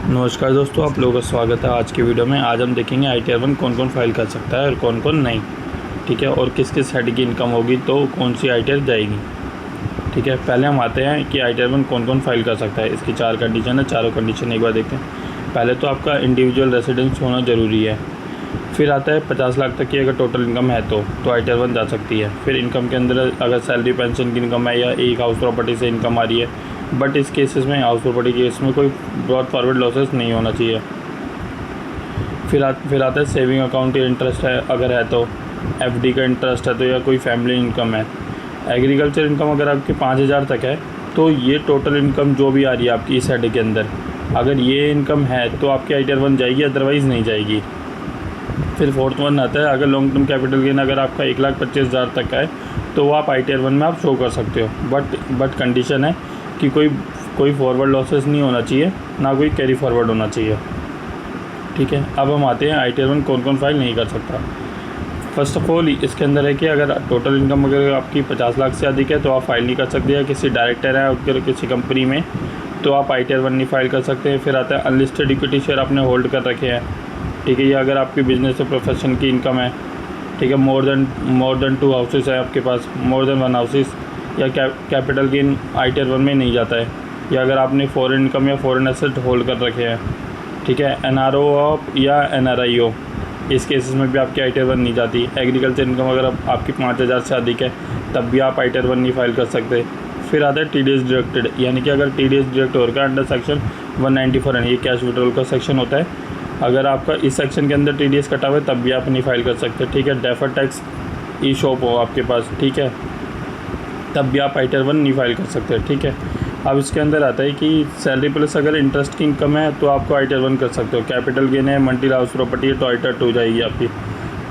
नमस्कार दोस्तों, आप लोगों का स्वागत है आज की वीडियो में। आज हम देखेंगे ITR 1 कौन कौन फाइल कर सकता है और कौन कौन नहीं, ठीक है। और किस किस हेड की इनकम होगी तो कौन सी ITR जाएगी, ठीक है। पहले हम आते हैं कि ITR 1 कौन कौन फाइल कर सकता है। इसकी 4 कंडीशन है, चारों कंडीशन एक बार देखते हैं। पहले तो आपका इंडिविजुअल रेसिडेंस होना ज़रूरी है। फिर आता है 50 लाख तक की अगर टोटल इनकम है तो ITR 1 जा सकती है। फिर इनकम के अंदर अगर सैलरी पेंशन की इनकम है या एक हाउस प्रॉपर्टी से इनकम आ रही है, बट इस केसेस में हाउस प्रॉपर्टी केस में कोई ब्रॉड फॉरवर्ड लॉसेस नहीं होना चाहिए। फिर आता है सेविंग अकाउंट या इंटरेस्ट है अगर है तो, FD का इंटरेस्ट है तो, या कोई फैमिली इनकम है। एग्रीकल्चर इनकम अगर आपकी 5000 तक है तो ये टोटल इनकम जो भी आ रही है आपकी इस हेड के अंदर, अगर ये इनकम है तो आपकी ITR 1 जाएगी, अदरवाइज़ नहीं जाएगी। फिर फोर्थ वन आता है अगर लॉन्ग टर्म कैपिटल गेन अगर आपका 1,25,000 तक का है तो आप ITR 1 में आप शो कर सकते हो। बट कंडीशन है कि कोई फॉरवर्ड लॉसेस नहीं होना चाहिए, ना कोई कैरी फॉरवर्ड होना चाहिए, ठीक है। अब हम आते हैं ITR 1 कौन कौन फाइल नहीं कर सकता। फर्स्ट ऑफ ऑल इसके अंदर है कि अगर टोटल इनकम अगर आपकी 50 लाख से अधिक है तो आप फाइल नहीं कर सकते, या किसी डायरेक्टर है अगर किसी कंपनी में तो आप ITR 1 नहीं फाइल कर सकते। फिर आता है अनलिस्टेड इक्विटी शेयर आपने होल्ड कर रखे हैं, ठीक है। ये अगर आपकी बिजनेस और प्रोफेशन की इनकम है, ठीक है, मोर देन 2 हाउसेस है आपके पास, मोर देन 1 हाउसेस, या कैपिटल गेन ITR 1 में नहीं जाता है। या अगर आपने फॉरेन इनकम या फॉरेन एसेट होल्ड कर रखे हैं, ठीक है, NRO या NRI हो, इस केसेस में भी आपकी ITR 1 नहीं जाती। एग्रीकल्चर इनकम अगर आपकी 5000 से अधिक है तब भी आप ITR 1 नहीं फाइल कर सकते। फिर आता है TDS डिडक्टेड, यानी कि अगर TDS डिडक्ट हो रहा है अंडर सेक्शन 194, ये कैश विड्रॉल का सेक्शन होता है, अगर आपका इस सेक्शन के अंदर TDS कटा हुआ है तब भी आप नहीं फाइल कर सकते, ठीक है। डेफर्ड टैक्स ई शॉप हो आपके पास, ठीक है, तब भी आप ITR 1 नहीं फाइल कर सकते, ठीक है। अब इसके अंदर आता है कि सैलरी प्लस अगर इंटरेस्ट की इनकम है तो आपको ITR 1 कर सकते हो। कैपिटल गेन है, मल्टी हाउस प्रॉपर्टी है तो ITR 2 जाएगी आपकी,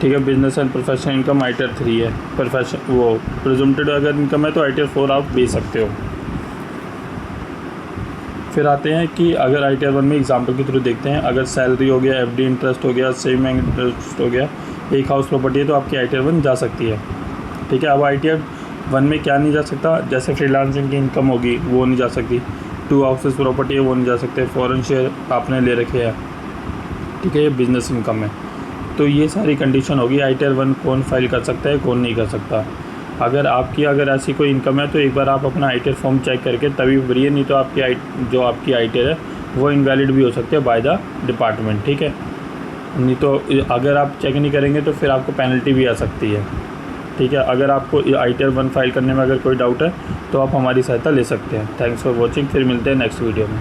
ठीक है। Business and professional income ITR 3 है। प्रेजुम्प्टेड अगर इनकम है तो ITR 4 आप भेज सकते हो। फिर आते हैं कि अगर ITR 1 में एग्जाम्पल के थ्रू देखते हैं, अगर सैलरी हो गया, FD इंटरेस्ट हो गया, सेविंग इंटरेस्ट हो गया, एक हाउस प्रॉपर्टी है तो आपकी ITR 1 जा सकती है, ठीक है। अब ITR 1 में क्या नहीं जा सकता, जैसे फ्रीलांसिंग की इनकम होगी वो नहीं जा सकती, 2 हाउसेस प्रॉपर्टी है वो नहीं जा सकते, फॉरेन शेयर आपने ले रखे हैं, ठीक है, ये बिज़नेस इनकम है। तो ये सारी कंडीशन होगी ITR 1 कौन फाइल कर सकता है कौन नहीं कर सकता। अगर ऐसी कोई इनकम है तो एक बार आप अपना ITR फॉर्म चेक करके तभी भरिए, नहीं तो आपकी ITR है वो इनवैलिड भी हो सकती है बाय द डिपार्टमेंट, ठीक है। नहीं तो अगर आप चेक नहीं करेंगे तो फिर आपको पेनल्टी भी आ सकती है, ठीक है। अगर आपको ITR 1 फाइल करने में अगर कोई डाउट है तो आप हमारी सहायता ले सकते हैं। थैंक्स फॉर वॉचिंग, फिर मिलते हैं नेक्स्ट वीडियो में।